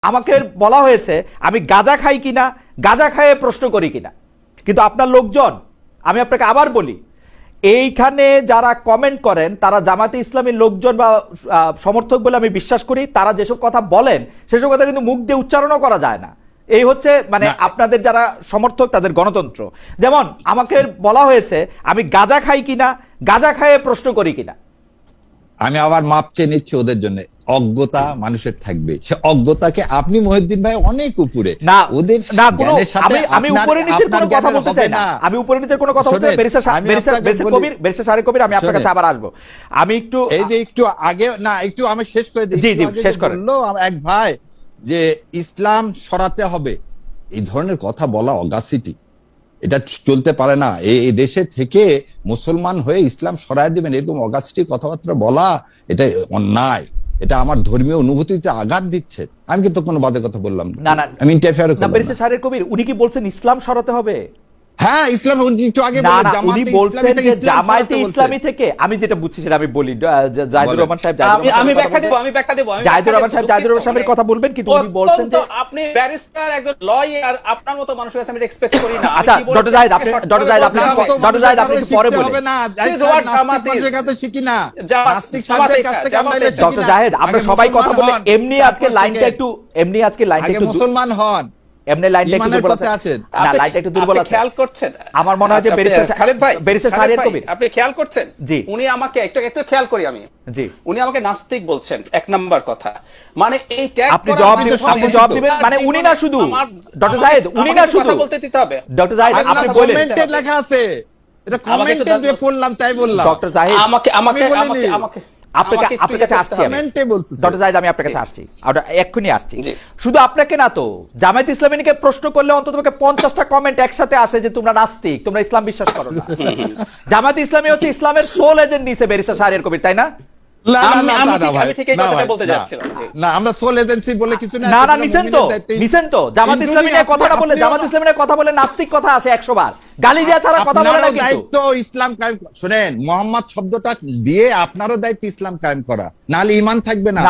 আমাকে বলা হয়েছে আমি গাঁজা খাই কিনা, গাঁজা খাইয়ে প্রশ্ন করি কিনা, কিন্তু আপনার লোকজন, আমি আপনাকে আবার বলি, এইখানে যারা কমেন্ট করেন তারা জামাতে ইসলামীর লোকজন বা সমর্থক বলে আমি বিশ্বাস করি। তারা যেসব কথা বলেন সেসব কথা কিন্তু মুখ দিয়ে উচ্চারণও করা যায় না। এই হচ্ছে মানে আপনাদের যারা সমর্থক তাদের গণতন্ত্র। যেমন আমাকে বলা হয়েছে আমি গাঁজা খাই কিনা, গাঁজা খাইয়ে প্রশ্ন করি কিনা। আমি আবার মাপ চেয়ে নিচ্ছি ওদের জন্য। অজ্ঞতা মানুষের থাকবে, সে অজ্ঞতাকে আপনি মহিউদ্দিন ভাই অনেক উপরে না ওদের না জ্ঞানের সাথে আমি উপরে নিচের কোনো কথা বলতে চাই না, আমি উপরে নিচের কোনো কথা বলতে চাই। ব্যারিস্টার শাহরিয়ার কবির, আমি আপনার কাছে আবার আসবো। আমি একটু এই যে একটু আগে না একটু আমি শেষ করে দিই। জি জি শেষ করেন। বললো এক ভাই যে ইসলাম সরাতে হবে, এই ধরনের কথা বলা অগাসিটি, এটা চলতে পারে না। এই দেশে থেকে মুসলমান হয়ে ইসলাম সরায় দিবেন এরকম অগাসিটি কথাবার্তা বলা, এটা অন্যায়। এটা আমার ধর্মীয় অনুভূতিতে আঘাত দিচ্ছে। আমি কিন্তু কোনো বাজে কথা বললাম না না, আমি ইন্টারফেয়ার করলাম না। ব্যারিস্টার শাহরিয়ার কবির উনি কি বলছেন ইসলাম সরাতে হবে? হ্যাঁ, ইসলাম একটু আগে বলে জামায়াতে ইসলামী থেকে আমি যেটা বুঝছি সেটা আমি বলি। জাহিদুর রহমান সাহেব, আমি ব্যাখ্যা দেব। জাহিদুর রহমান সাহেবের কথা বলবেন, কিন্তু উনি বলছেন যে আপনি ব্যারিস্টার একজন লয়ার, আপনার মতো মানুষের কাছে আমি এক্সপেক্ট করি না। আচ্ছা ডক্টর জাহিদ আপনি একটু পরে বলবেন না, নাস্তিকদের কাছে শিখি না, নাস্তিক সাহেবদের কাছ থেকে আমরা এটা শিখি না। ডক্টর জাহিদ আমরা সবাই কথা বলে এমনি আজকে লাইনটা একটু মুসলমান হন, এমনি লাইনটা একটু দুর্বল আছে না, লাইনটা একটু দুর্বল আছে। খেয়াল করছেন? আমার মনে হয় যে ব্যারিস্টার শাহরিয়ার কবির আপনি খেয়াল করছেন? জি, উনি আমাকে একটু খেয়াল করি আমি। জি, উনি আমাকে নাস্তিক বলছেন, এক নাম্বার কথা। মানে এই ট্যাগ আপনি জবাব দিবেন মানে উনি না শুধু ডক্টর জাহিদ, উনি না শুধু কথা বলতে দিতে হবে। ডক্টর জাহিদ আপনি বলেন, কমেন্টে লেখা আছে, এটা কমেন্টে দিয়ে পড়লাম তাই বললাম। ডক্টর জাহিদ আমাকে আপনার কাছে আসছি, ডক্টর জাহিদ আমি আপনার কাছে আসছি, এক্ষুনি আসছি। শুধু আপনাকে না তো, জামায়াত ইসলামীকে প্রশ্ন করলে অন্তত 50টা কমেন্ট একসাথে আসে যে তোমরা নাস্তিক, তোমরা ইসলাম বিশ্বাস করো না। জামায়াত ইসলামী হচ্ছে ইসলামের সোল এজেন্ট নিছে ব্যারিস্টার শাহরিয়ার কবির, তাই না? কথা বলে নাস্তিক কথা আসে 100 বার, গালি দেওয়া ছাড়া কথা বলে না। দায়িত্ব ইসলাম কায়েম, শুনেন মোহাম্মদ শব্দটা দিয়ে আপনারও দায়িত্ব ইসলাম কায়েম করা, নাহলে ঈমান থাকবে না।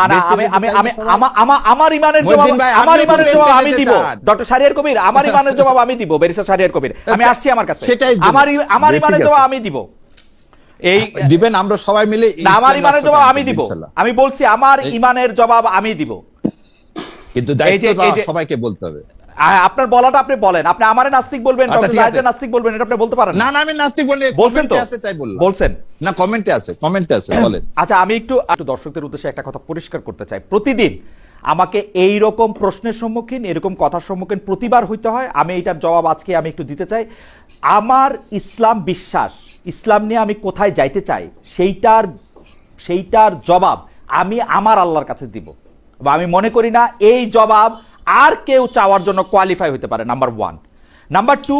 আমার ঈমানের জবাব আমি দিব ডক্টর শাহরিয়ার কবির, আমার ঈমানের জবাব আমি দিব ব্যারিস্টার শাহরিয়ার কবির, আমি আসছি আমার কাছে। আমার ঈমানের জবাব আমি দিব, এই দিবেন আমরা সবাই মিলে। আমার ঈমানের জবাব আমি দিব, আমি বলছি আমার ঈমানের জবাব আমি দিব, কিন্তু দায়িত্বটা সবাইকে বলতে হবে। আপনার বলাটা আপনি বলেন, আপনি আমারে নাস্তিক বলবেন, ডক্টর জাহিদকে নাস্তিক বলবেন, এটা আপনি বলতে পারেন না। না আমি নাস্তিক বলি, বলছেন তো, আছে তাই বললাম। বলছেন না, কমেন্টে আছে বলেন। আচ্ছা আমি একটু দর্শকদের উদ্দেশ্যে একটা কথা পরিষ্কার করতে চাই। প্রতিদিন আমাকে এই রকম প্রশ্নের সম্মুখীন, এরকম কথার সম্মুখীন প্রতিবার হইতে হয়। আমি এইটার জবাব আজকে আমি একটু দিতে চাই। আমার ইসলাম বিশ্বাস, ইসলাম নিয়ে আমি কোথায় যাইতে চাই, সেইটার জবাব আমি আমার আল্লাহর কাছে দিব। আমি মনে করি না এই জবাব আর কেউ চাওয়ার জন্য কোয়ালিফাই হতে পারে, নাম্বার 1। নাম্বার 2,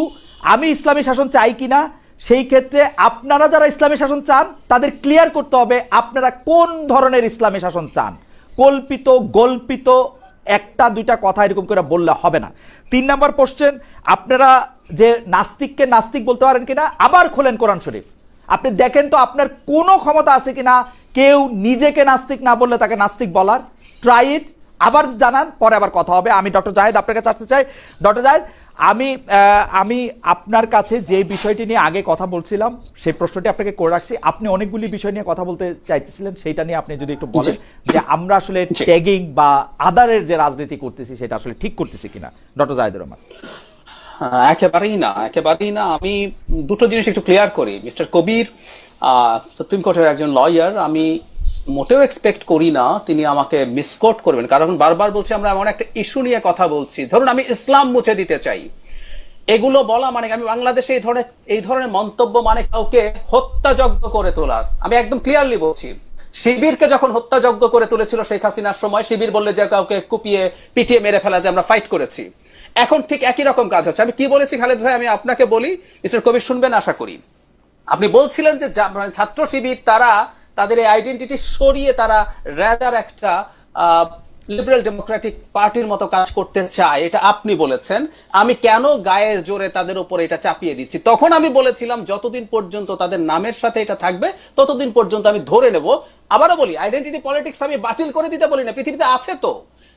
আমি ইসলামী শাসন চাই কিনা, সেই ক্ষেত্রে আপনারা যারা ইসলামী শাসন চান তাদের ক্লিয়ার করতে হবে আপনারা কোন ধরনের ইসলামী শাসন চান। কল্পিত গল্পিত একটা দুইটা কথা এরকম করে বললে হবে না। 3 নম্বর কোশ্চেন, আপনারা যে নাস্তিককে নাস্তিক বলতে পারেন কিনা, আবার খোলেন কোরআন শরীফ, আপনি দেখেন তো আপনার কোনো ক্ষমতা আছে কিনা কেউ নিজেকে নাস্তিক না বললে তাকে নাস্তিক বলার। ট্রাই ইট, আবার জানান, পরে আবার কথা হবে। আমি ডক্টর জাহিদ আপনার কাছে আসতে চাই। ডক্টর জাহিদ, আমি আপনার কাছে যে বিষয়টি নিয়ে আগে কথা বলছিলাম সেই প্রশ্নটি আপনাকে করে রাখছি। আপনি অনেকগুলি বিষয় নিয়ে কথা বলতে চাইতেছিলেন, সেইটা নিয়ে আপনি যদি একটু বলেন যে আমরা আসলে ট্যাগিং বা আদারের যে রাজনীতি করতেছি সেটা আসলে ঠিক করতেছি কিনা। ডক্টর জাহিদুর রহমান। একেবারেই না। আমি দুটো জিনিস একটু ক্লিয়ার করি। মিস্টার কবির সুপ্রিম কোর্টের একজন লয়ার, আমি মোটেও এক্সপেক্ট করি না তিনি আমাকে মিসকোট করবেন, কারণ বারবার বলছি আমরা এমন একটা ইস্যু নিয়ে কথা বলছি। ধরুন আমি ইসলাম মুছে দিতে চাই, এগুলো বলা মানে আমি বাংলাদেশে এই ধরনের মন্তব্য মানে কাউকে হত্যাযজ্ঞ করে তোলার। আমি একদম ক্লিয়ারলি বলছি, শিবিরকে যখন হত্যাযজ্ঞ করে তুলেছিল শেখ হাসিনার সময়, শিবির বললে যে কাউকে কুপিয়ে পিটিয়ে মেরে ফেলা যে আমরা ফাইট করেছি, এখন ঠিক একই রকম কাজ হচ্ছে। আমি কি বলেছি খালেদ ভাই, আমি আপনাকে বলি, মিস্টার কবির শুনবেন আশা করি। আপনি বলছিলেন যে ছাত্র শিবির তারা তাদের এই আইডেন্টিটি সরিয়ে তারা রাদার একটা লিবারেল ডেমোক্রেটিক পার্টির মতো কাজ করতে চায়, এটা আপনি বলেছেন। আমি কেন গায়ের জোরে তাদের উপর এটা চাপিয়ে দিচ্ছি, তখন আমি বলেছিলাম যতদিন পর্যন্ত তাদের নামের সাথে এটা থাকবে ততদিন পর্যন্ত আমি ধরে নেব। আবারও বলি, আইডেন্টিটি পলিটিক্স আমি বাতিল করে দিতে বলি না, পৃথিবীতে আছে তো।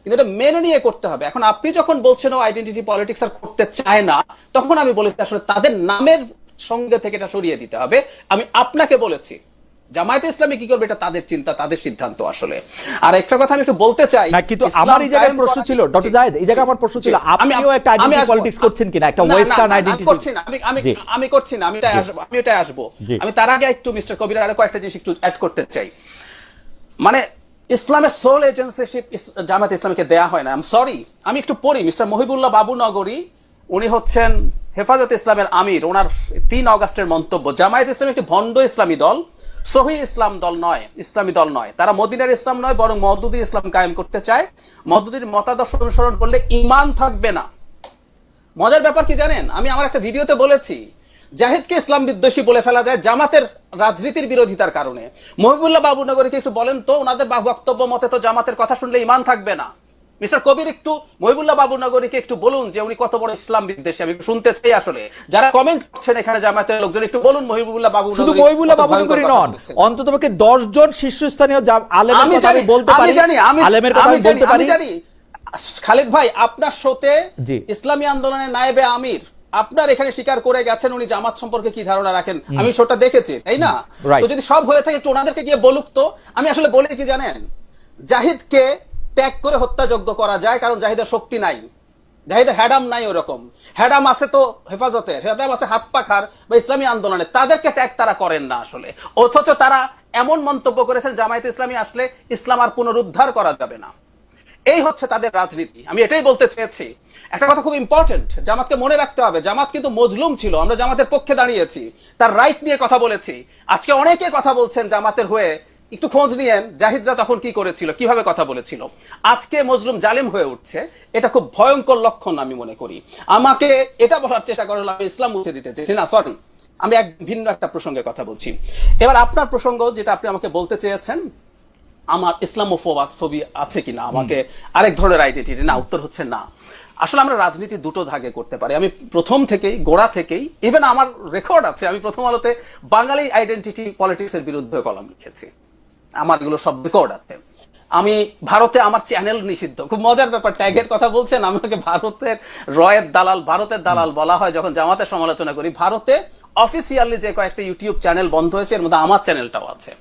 কিন্তু এটা মেনে নিয়ে করতে হবে। এখন আপনি যখন বলছেন ও আইডেন্টিটি পলিটিক্স আর করতে চায় না, তখন আমি বলেছি আসলে তাদের নামের সঙ্গে থেকে এটা সরিয়ে দিতে হবে। আমি আপনাকে বলেছি জামায়াতে ইসলামী কি করবে এটা তাদের চিন্তা, তাদের সিদ্ধান্ত আসলে। আর একটা কথা আমি একটু বলতে চাই না, কিন্তু আমার এই জায়গায় প্রশ্ন ছিল ডক্টর জায়েদ, এই জায়গায় আমার প্রশ্ন ছিল আপনিও একটা আইডেন্টিটি পলিটিক্স করছেন কিনা, একটা ওয়েস্টার্ন আইডেন্টিটি করছি না, আমি করছি না, আমি এটাই আসবো। আমি তার আগে একটু মিস্টার কবির আরো কয়েকটা জিনিস একটু অ্যাড করতে চাই। মানে ইসলামের সোল এজেন্সিশিপ জামায়াতে ইসলামীকে দেয়া হয় না। আই এম সরি, আমি একটু পড়ি। মিস্টার মহিবুল্লাহ বাবু নগরী, উনি হচ্ছেন হেফাজত ইসলামের আমির, ওনার 3 অগাস্টের মন্তব্য, জামায়াত ইসলামী একটি ভণ্ড ইসলামী দল, সহি ইসলাম দল নয়, ইসলামী দল নয়। তারা মদিনার ইসলাম নয়, বরং মওদুদি ইসলাম কায়েম করতে চায়। মওদুদির মতাদর্শ অনুসরণ করলে ঈমান থাকবে না। মজার ব্যাপার কি জানেন, আমি আমার একটা ভিডিওতে বলেছি জাহিদকে ইসলাম বিদ্বেষী বলে ফেলা যায় জামাতের রাজনীতির বিরোধিতার কারণে। মহিবুল্লাহ বাবুনগরীকে একটু বলেন তো, ওনাদের বক্তব্য মতে তো জামাতের কথা শুনলে ঈমান থাকবে না। মিস্টার কবির একটু মহিবুল্লাহ বাবুনগরীকে একটু বলুন যে উনি কত বড় ইসলাম বিদ্বেষী। আমি শুনতে চাই আসলে যারা কমেন্ট করছেন এখানে জামাতের লোকজন, একটু বলুন মহিবুল্লাহ বাবুনগরী, শুধু মহিবুল্লাহ বাবুনগরী নন, অন্ততপক্ষে 10 জন শীর্ষস্থানীয় আলেমের কথা আমি বলতে পারি, আলেমের কথা আমি বলতে পারি। আমি জানি খালিদ ভাই, আপনার শোতে ইসলামী আন্দোলনের নায়েবে আমির আপনার এখানে স্বীকার করে গেছেন উনি জামাত সম্পর্কে কি ধারণা রাখেন। আমি শোটা দেখেছি, তাই না? তো যদি সব হয়ে থাকে একটু ওনাদেরকে গিয়ে বলুক তো। আমি আসলে বলি কি জানেন, জাহিদকে ট্যাগ করে হত্যাযোগ্য করা যায়, কারণ জাহিদের শক্তি নাই, জাহিদের হ্যাডাম নাই। ওরকম হ্যাডাম আছে তো হেফাজতের, হ্যাডাম আছে হাত পাখার বা ইসলামী আন্দোলনের, তাদেরকে ট্যাগ তারা করেন না আসলে। অথচ তারা এমন মন্তব্য করেছেন জামায়াতে ইসলামী আসলে ইসলাম আর পুনরুদ্ধার করা যাবে না। এই হচ্ছে তাদের রাজনীতি। আমি এটাই বলতে চেয়েছি। একটা কথা খুব ইম্পর্টেন্ট, জামাতকে মনে রাখতে হবে, জামাত কিন্তু মজলুম ছিল, আমরা জামাতের পক্ষে দাঁড়িয়েছি, তার রাইট নিয়ে কথা বলেছি। আজকে অনেকে কথা বলছেন জামাতের হয়ে, একটু খোঁজ নিয়েন জাহিদরা তখন কি করেছিল, কিভাবে কথা বলেছিল। আজকে মজলুম জালিম হয়ে উঠছে, এটা খুব ভয়ঙ্কর লক্ষণ আমি মনে করি। আমাকে এটা বলার চেষ্টা করলো আমি ইসলাম মুছে দিতে চেয়েছি না, সরি, আমি এক ভিন্ন একটা প্রসঙ্গে কথা বলছি। এবার আপনার প্রসঙ্গ যেটা আপনি আমাকে বলতে চেয়েছেন, আমার ইসলামোফোবি আছে কিনা, আমাকে আরেক ধরনের আইডেন্টিটি, না, উত্তর হচ্ছে না। আসলে আমরা রাজনীতি দুটো ভাগে করতে পারি। আমি প্রথম থেকেই, গোড়া থেকেই, ইভেন আমার রেকর্ড আছে, আমি প্রথম আলোতে বাঙালি আইডেন্টিটি পলিটিক্সের বিরুদ্ধে কলাম লিখেছি, আমার এগুলো সব রেকর্ড আছে। আমি ভারতে আমার চ্যানেল নিষিদ্ধ। খুব মজার ব্যাপার, ট্যাগের কথা বলছেন, আমাকে ভারতের ভারতের দালাল বলা হয় যখন জামাতের সমালোচনা করি। ভারতে অফিসিয়ালি যে কয়েকটা ইউটিউব চ্যানেল বন্ধ হয়েছে, এর মধ্যে আমার চ্যানেলটাও আছে।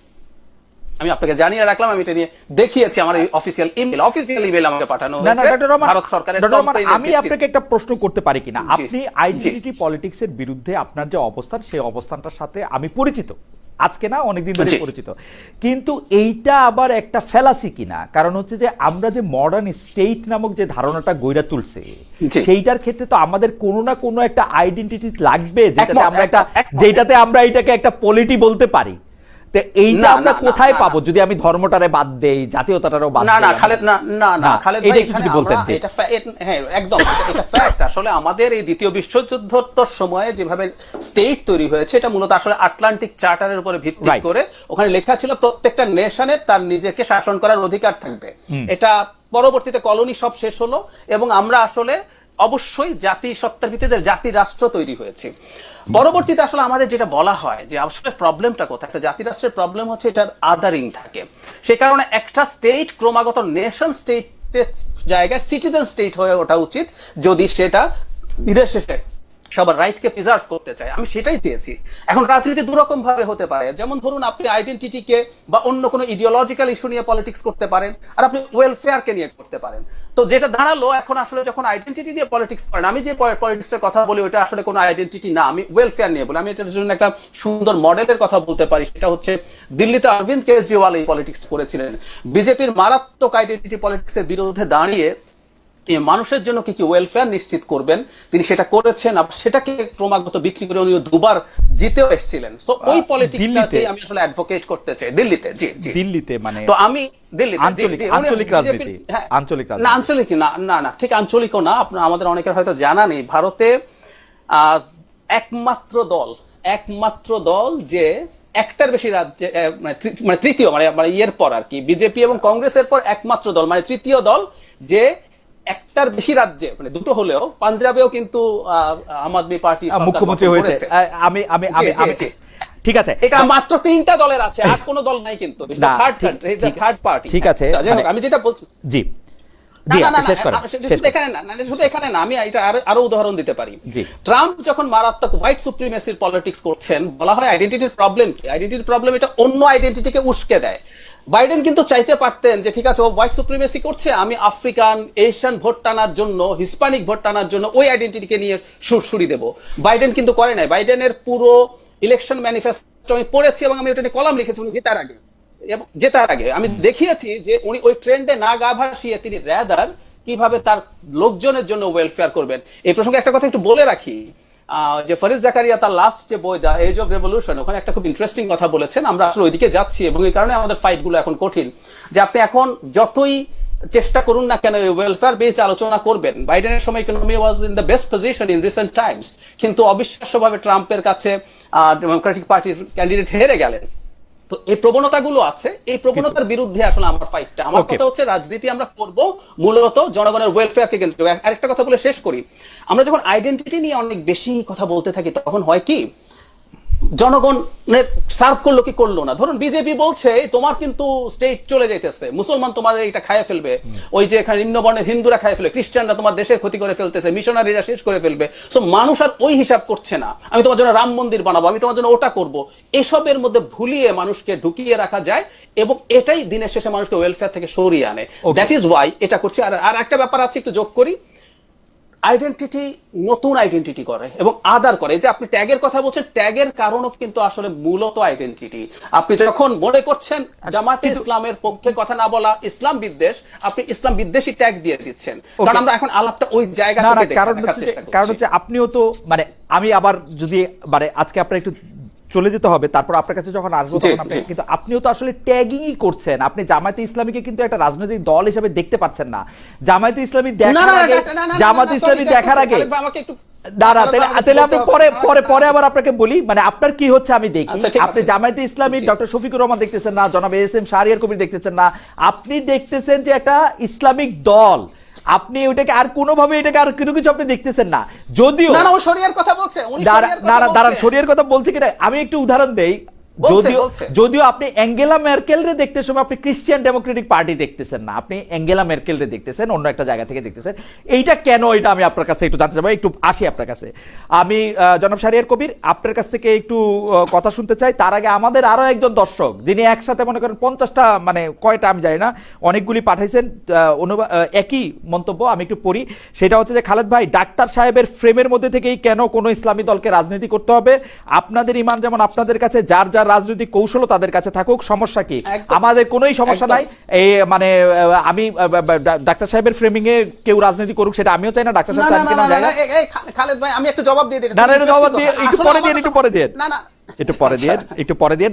আমি আপনাকে জানিয়ে রাখলাম, আমি এটা নিয়ে দেখিয়েছি, আমার অফিসিয়াল ইমেল আমাকে পাঠানো হয়েছে ভারত সরকারের। আমি আপনাকে একটা প্রশ্ন করতে পারি কিনা, আপনি আইডেন্টিটি পলিটিক্স এর বিরুদ্ধে আপনার যে অবস্থান, সেই অবস্থানটার সাথে আমি পরিচিত, আজকে না অনেকদিন ধরে পরিচিত, কিন্তু এইটা আবার একটা ফ্যালাসি কিনা। কারণ হচ্ছে যে আমরা যে মডার্ন স্টেট নামক যে ধারণাটা গইরা তুলছে, সেইটার ক্ষেত্রে তো আমাদের কোনো না কোনো একটা আইডেন্টিটি লাগবে, যেটাতে আমরা এটাকে একটা পলিটি বলতে পারি। এইটা আমরা কোথায় পাবো যদি আমি ধর্মটারে বাদ দেই, জাতীয়তাটারও বাদ দেই? না খালেদ, না খালেদ ভাই, এখানে বলতেন এটা হ্যাঁ একদম এটা ফ্যাক্ট। আসলে আমাদের এই দ্বিতীয় বিশ্বযুদ্ধোত্তর সময়ে যেভাবে স্টেট তৈরি হয়েছে, এটা মূলত আসলে আটলান্টিক চার্টারের উপরে ভিত্তি করে। ওখানে লেখা ছিল প্রত্যেকটা নেশনের তার নিজেকে শাসন করার অধিকার থাকবে। এটা পরবর্তীতে কলোনি সব শেষ হলো এবং আমরা আসলে অবশ্যই জাতি সত্তার ভিত্তিতে জাতি রাষ্ট্র তৈরি হয়েছে। পরবর্তীতে আসলে আমাদের যেটা বলা হয় যে আসলে প্রবলেমটা কোথায়, একটা জাতি রাষ্ট্রের প্রবলেম হচ্ছে এটার আদারিং থাকে। সে কারণে একটা স্টেট ক্রমাগত নেশন স্টেটের জায়গায় সিটিজেন স্টেট হয়ে ওঠা উচিত, যদি সেটা বিদেশ শেষে সবার রাইটকে প্রিজার্ভ করতে চায়। আমি সেটাই চেয়েছি। এখন রাজনীতি দুরকম ভাবে হতে পারে, যেমন ধরুন আপনি আইডেন্টিটিকে বা অন্য কোনো ইডিওলজিক্যাল ইস্যু নিয়ে পলিটিক্স করতে পারেন, আর আপনি ওয়েলফেয়ারকে নিয়ে করতে পারেন। তো যেটা দাঁড়ালো এখন আসলে যখন আইডেন্টিটি নিয়ে পলিটিক্স করেন, আমি যে পলিটিক্সের কথা বলি ওটা আসলে কোনো আইডেন্টিটি না, আমি ওয়েলফেয়ার নিয়ে বলি। আমি এটার জন্য একটা সুন্দর মডেলের কথা বলতে পারি, সেটা হচ্ছে দিল্লিতে অরবিন্দ কেজরিওয়াল এই পলিটিক্স করেছিলেন। বিজেপির মারাত্মক আইডেন্টিটি পলিটিক্সের বিরুদ্ধে দাঁড়িয়ে মানুষের জন্য কি কি ওয়েলফেয়ার নিশ্চিত করবেন তিনি সেটা করেছেন, সেটাকে ক্রমাগত বিক্রি করে উনি দুবার জিতেও এসেছিলেন। সো ওই পলিটিক্সটাকে আমি আসলে অ্যাডভোকেট করতে চাই দিল্লিতে। জি জি, দিল্লিতে মানে তো আমি আঞ্চলিক রাজনীতি, না আঞ্চলিক না ঠিক আঞ্চলিকও না। আপনার আমাদের অনেকের হয়তো জানা নেই, ভারতে একমাত্র দল যে একটার বেশি রাজ্যে মানে তৃতীয় মানে ইয়ের পর আর কি, বিজেপি এবং কংগ্রেসের পর একমাত্র দল মানে তৃতীয় দল যে একটার বেশি রাজ্যে, মানে দুটো হলেও পাঞ্জাবেও কিন্তু আম আদমি পার্টি মুখ্যমন্ত্রী হয়েছে। ঠিক আছে, এটা মাত্র 3টা দলের আছে, আর কোনো দল নাই কিন্তু, থার্ড পার্টি। ঠিক আছে, আমি যেটা বলছি, জি জি, না, না, আপনি না, শেষ করেন, শেষ শুধু করেন। এখানে না, শুধু এখানে না, আমি এটা আরো উদাহরণ দিতে পারি। জি। ট্রাম্প যখন মারাত্মক হোয়াইট সুপ্রিমেসির পলিটিক্স করছেন, বলা হয় আইডেন্টিটির প্রবলেম কি? আইডেন্টিটির প্রবলেম এটা অন্য আইডেন্টিটিকে উস্কে দেয়। বাইডেন কিন্তু চাইতে পারতেন যে ঠিক আছে ও হোয়াইট সুপ্রিমেসি করছে, আমি আফ্রিকান এশিয়ান ভোট টানার জন্য, হিসপ্যানিক ভোট টানার জন্য ওই আইডেন্টিটিকে নিয়ে সুরসুরি দেব। বাইডেন কিন্তু করে নাই। বাইডেনের পুরো ইলেকশন ম্যানিফেস্টো আমি পড়েছি এবং আমি ওটা নিয়ে কলাম লিখেছি উনি জেতার আগে আমি দেখিয়েছি যে উনি ওই ট্রেন্ডে না গা ভাসিয়ে তিনি র্যাদার কিভাবে তার লোকজনের জন্য ওয়েলফেয়ার করবেন। এই প্রসঙ্গে একটা কথা একটু বলে রাখি, যে ফরিদ জাকারিয়া তার লাস্ট যে বই দ্য এজ অফ রেভলিউশন, ওখানে একটা খুব ইন্টারেস্টিং কথা বলেছেন। আমরা আসলে ওইদিকে যাচ্ছি এবং এই কারণে আমাদের ফাইট গুলো এখন কঠিন, যে আপনি এখন যতই চেষ্টা করুন না কেন ওয়েলফেয়ার বেস আলোচনা করবেন। বাইডেনের সময় economy was in the best position in recent Times, কিন্তু অবিশ্বাস্যভাবে ট্রাম্পের কাছে ডেমোক্রেটিক পার্টির ক্যান্ডিডেট হেরে গেলেন। তো এই প্রবণতাগুলো আছে, এই প্রবণতার বিরুদ্ধে আসলে আমার ফাইটটা। আমার কথা হচ্ছে রাজনীতি আমরা করব মূলত জনগণের ওয়েলফেয়ারকে কেন্দ্র করে। আরেকটা কথা বলে শেষ করি, আমরা যখন আইডেন্টিটি নিয়ে অনেক বেশি কথা বলতে থাকি তখন হয় কি, জনগণের সার্ভ করলো কি করলো না। ধরুন বিজেপি বলছে তোমার কিন্তু স্টেট চলে যাইতেছে, মুসলমান তোমার এটা খায় ফেলবে, ওই যে এখানে নিম্নবর্ণের হিন্দুরা খায় ফেলে, খ্রিস্টানরা তোমার দেশের ক্ষতি করে ফেলতেছে, মিশনারিরা শেষ করে ফেলবে। সো মানুষ আর ওই হিসাব করছে না, আমি তোমার জন্য রাম মন্দির বানাবো, আমি তোমার জন্য ওটা করব। এসবের মধ্যে ভুলিয়ে মানুষকে ঢুকিয়ে রাখা যায় এবং এটাই দিনের শেষে মানুষকে ওয়েলফেয়ার থেকে সরিয়ে আনে। দ্যাট ইজ ওয়াই এটা করছি। আর একটা ব্যাপার আছে, একটু যোগ করি, আইডেন্টিটি নতুন আইডেন্টিটি করে এবং আদার করে। যে আপনি ট্যাগের কথা বলছেন, ট্যাগের কারণও কিন্তু আসলে মূলত আইডেন্টিটি। আপনি যখন মনে করছেন জামাতে ইসলামের পক্ষে কথা না বলা ইসলাম বিদ্বেষ, আপনি ইসলাম বিদ্বেষী ট্যাগ দিয়ে দিচ্ছেন। কারণ আমরা এখন আলাপটা ওই জায়গা থেকে দেখার চেষ্টা করছি। কারণ হচ্ছে আপনিও তো মানে আমি আবার যদি মানে আজকে আপনার একটু চলে যেতে হবে, তারপর আপনার কাছে যখন আসবো তখন আপনি কিন্তু আপনিও তো আসলে ট্যাগিংই করছেন। আপনি জামায়াতে ইসলামীকে কিন্তু একটা রাজনৈতিক দল হিসেবে দেখতে পাচ্ছেন না। জামায়াতে ইসলামী দেখার আগে, জামায়াতে ইসলামী দেখার আগে আমাকে একটু তাহলে আপনি পরে আবার আপনাকে বলি, মানে আপনার কি হচ্ছে আমি দেখি। আপনি জামায়াতে ইসলামী ডক্টর শফিকুর রহমান দেখতেছেন না, জনাব এস.এম. শাহরিয়ার কবির দেখতেছেন না, আপনি দেখতেছেন যে একটা ইসলামিক দল। আপনি ওটাকে আর কোনোভাবে এটাকে আর কোনো কিছু আপনি দেখতেছেন না। যদিও না ও শরিয়ার কথা বলছে, উনি দাঁড়ান, শরিয়ার কথা বলছে কিনা আমি একটু উদাহরণ দেই। যদিও আপনি অ্যাঙ্গেলা মেরকেল রে দেখতে সময় আপনি ক্রিশ্চিয়ান ডেমোক্রেটিক পার্টি দেখতেছেন না, আপনি অ্যাঙ্গেলা মেরকেল রে দেখতেছেন, অন্য একটা জায়গা থেকে দেখতেছেন। এইটা কেন, এটা আমি আপনার কাছে একটু জানতে চাই। একটু আসি আপনার কাছে। আমি জনাব শাহরিয়ার কবির আপনার কাছ থেকে একটু কথা শুনতে চাই। তার আগে আমাদের আরো একজন দর্শক যিনি একসাথে মনে করেন 50টা মানে কয়টা আমি জানি না, অনেকগুলি পাঠাইছেন একই মন্তব্য, আমি একটু পড়ি। সেটা হচ্ছে যে খালেদ ভাই, ডাক্তার সাহেবের ফ্রেমের মধ্যে থেকেই কেন কোনো ইসলামী দলকে রাজনীতি করতে হবে? আপনাদের ইমান যেমন আপনাদের কাছে, যার যার রাজনৈতিক কৌশলও তাদের কাছে থাকুক, সমস্যা কি? আমাদের কোনোই সমস্যা নাই। এই মানে আমি ডাক্তার সাহেবের ফ্রেমিং এ কেউ রাজনীতি করুক সেটা আমিও চাই না, ডাক্তার সাহেব চান কিনা জানি না। খালেদ ভাই আমি একটু জবাব দিয়ে দিই। না, জবাব দিয়ে একটু পরে দিয়ে একটু পরে দিয়ে